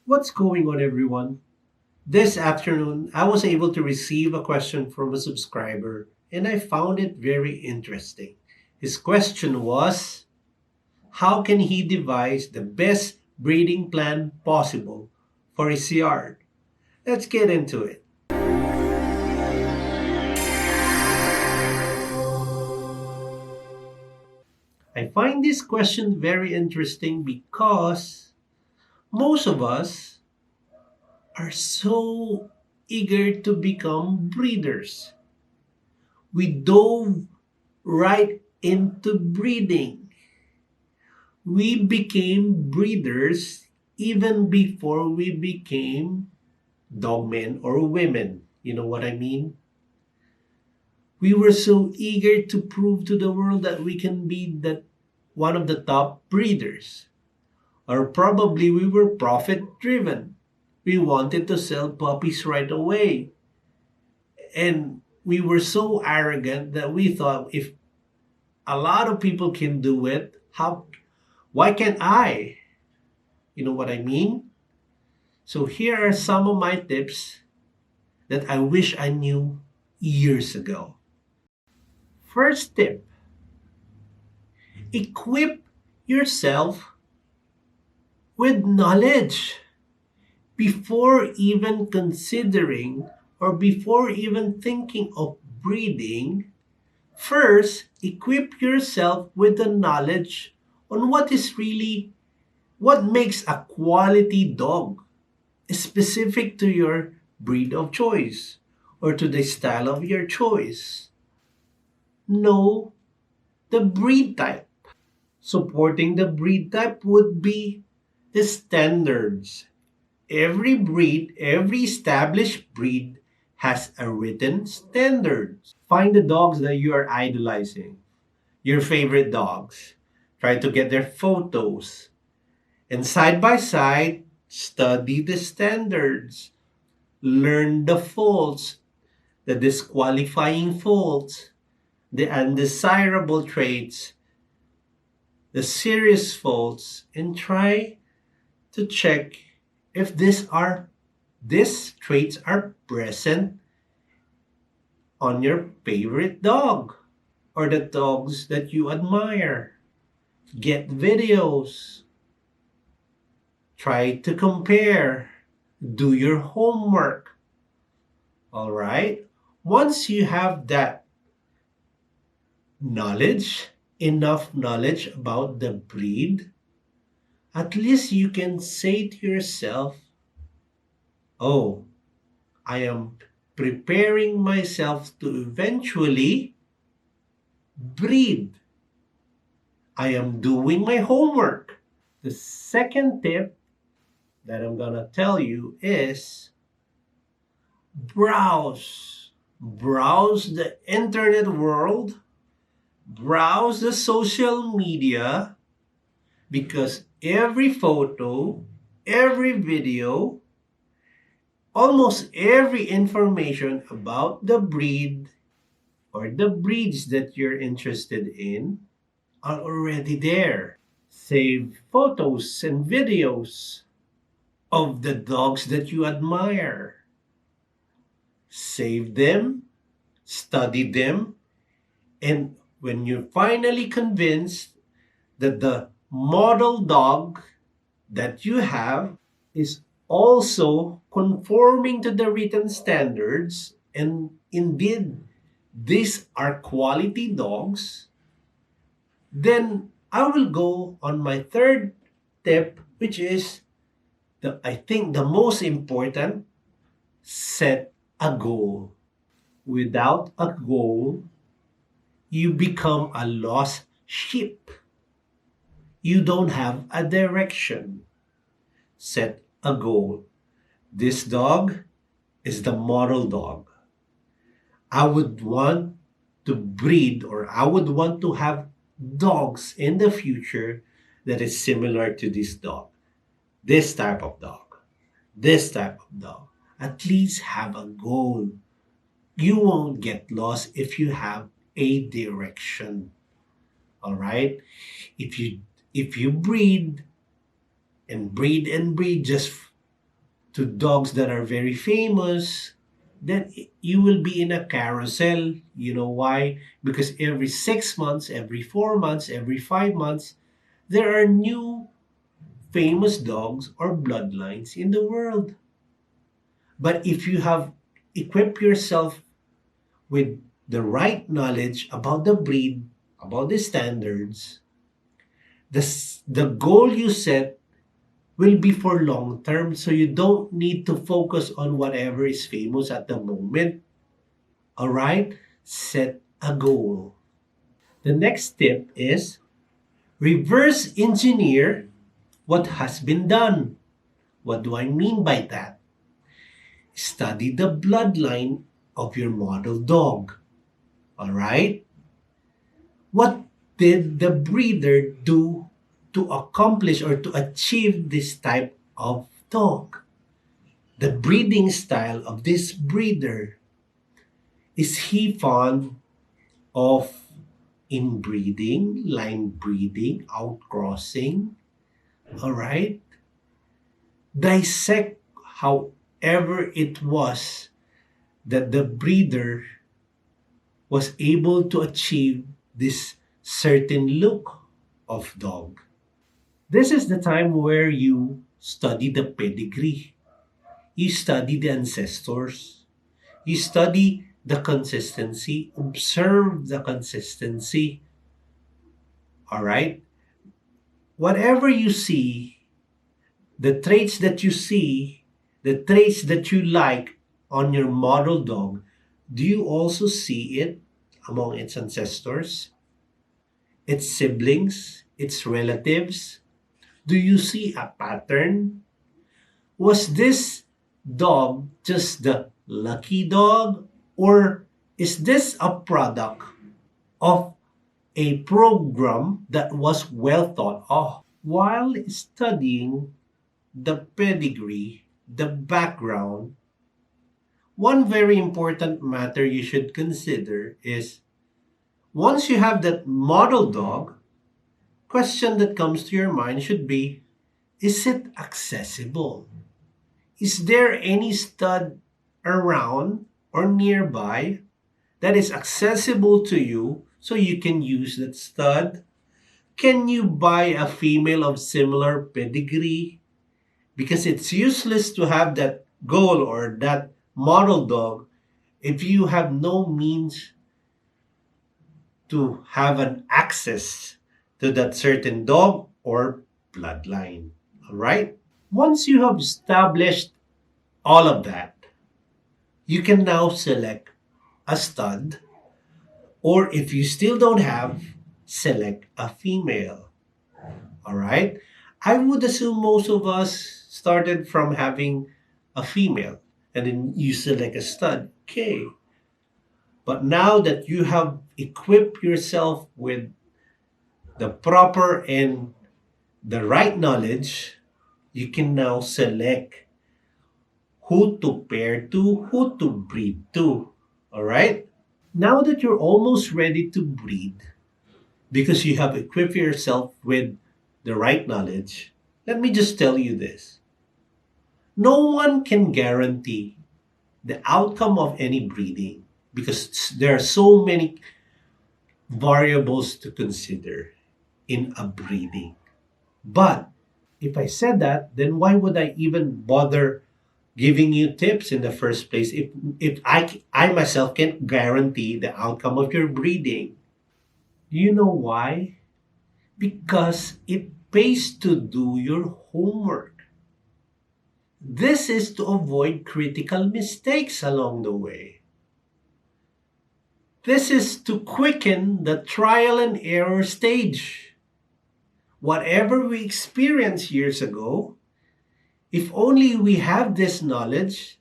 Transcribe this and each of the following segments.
What's going on, everyone? This afternoon, I was able to receive a question from a subscriber, and I found it very interesting. His question was: how can he devise the best breeding plan possible for his yard? Let's get into it. I find this question very interesting because most of us are so eager to become breeders. We dove right into breeding. We became breeders even before we became dogmen or women. You know what I mean? We were so eager to prove to the world that we can be that one of the top breeders. Or probably we were profit driven. We wanted to sell puppies right away. And we were so arrogant that we thought if a lot of people can do it, why can't I? You know what I mean? So here are some of my tips that I wish I knew years ago. First tip: equip yourself with knowledge before even considering or before even thinking of breeding. First, equip yourself with the knowledge on what makes a quality dog specific to your breed of choice or to the style of your choice. Know the breed type. Supporting the breed type would be the standards. Every established breed has a written standards. Find the dogs that you are idolizing, your favorite dogs. Try to get their photos. And side by side, study the standards. Learn the faults, the disqualifying faults, the undesirable traits, the serious faults, and try to check if these traits are present on your favorite dog or the dogs that you admire. Get videos, try to compare, do your homework. All right? Once you have that knowledge, enough knowledge about the breed, at least you can say to yourself, oh, I am preparing myself to eventually breed. I am doing my homework. The second tip that I'm going to tell you is browse. Browse the internet world, browse the social media, because every photo, every video, almost every information about the breed or the breeds that you're interested in are already there. Save photos and videos of the dogs that you admire. Save them, study them, and when you're finally convinced that the model dog that you have is also conforming to the written standards, and indeed these are quality dogs, then I will go on my third tip, which is I think the most important: set a goal. Without a goal, you become a lost sheep. You don't have a direction. Set a goal. This dog is the model dog. I would want to breed, or I would want to have dogs in the future that is similar to this dog. This type of dog. This type of dog. At least have a goal. You won't get lost if you have a direction. All right? If you breed and breed and breed just to dogs that are very famous, then you will be in a carousel. You know why? Because every 6 months, every 4 months, every 5 months, there are new famous dogs or bloodlines in the world. But if you have equipped yourself with the right knowledge about the breed, about the standards, the goal you set will be for long term. So you don't need to focus on whatever is famous at the moment. All right? Set a goal. The next tip is reverse engineer what has been done. What do I mean by that? Study the bloodline of your model dog. All right? What did the breeder do to accomplish or to achieve this type of dog? The breeding style of this breeder. Is he fond of inbreeding, line breeding, outcrossing? All right? Dissect however it was that the breeder was able to achieve this certain look of dog. This is the time where you study the pedigree, you study the ancestors, you study the consistency, observe the consistency. All right? Whatever you see, the traits that you see, the traits that you like on your model dog, do you also see it among its ancestors, its siblings, its relatives? Do you see a pattern? Was this dog just the lucky dog, or is this a product of a program that was well thought of? While studying the pedigree, the background, one very important matter you should consider is once you have that model dog, question that comes to your mind should be, is it accessible? Is there any stud around or nearby that is accessible to you so you can use that stud? Can you buy a female of similar pedigree? Because it's useless to have that goal or that model dog if you have no means to have an access to that certain dog or bloodline. All right? Once you have established all of that, you can now select a stud, or if you still don't have, select a female. All right? I would assume most of us started from having a female and then you select a stud. Okay. But now that you have equipped yourself with the proper and the right knowledge, you can now select who to pair to, who to breed to. All right? Now that you're almost ready to breed because you have equipped yourself with the right knowledge, let me just tell you this. No one can guarantee the outcome of any breeding because there are so many variables to consider in a breeding. But if I said that, then why would I even bother giving you tips in the first place if I myself can't guarantee the outcome of your breeding? Do you know why? Because it pays to do your homework. This is to avoid critical mistakes along the way. This is to quicken the trial and error stage. Whatever we experienced years ago, if only we have this knowledge,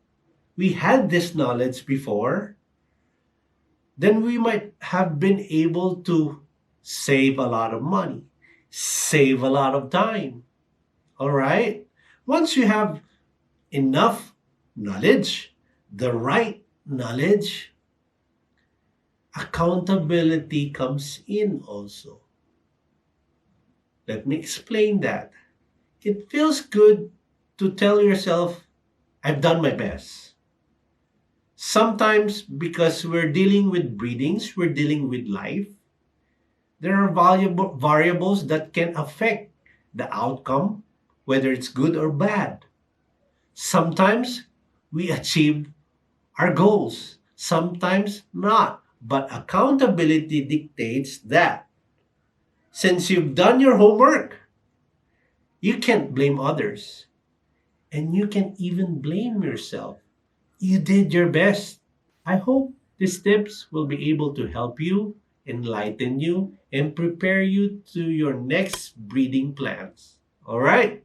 we had this knowledge before, then we might have been able to save a lot of money, save a lot of time. All right? Once you have enough knowledge, the right knowledge, accountability comes in also. Let me explain that. It feels good to tell yourself, I've done my best. Sometimes, because we're dealing with breedings, we're dealing with life, there are valuable variables that can affect the outcome, whether it's good or bad. Sometimes we achieve our goals, sometimes not. But accountability dictates that since you've done your homework, you can't blame others. And you can even blame yourself. You did your best. I hope these tips will be able to help you, enlighten you, and prepare you to your next breeding plans. All right.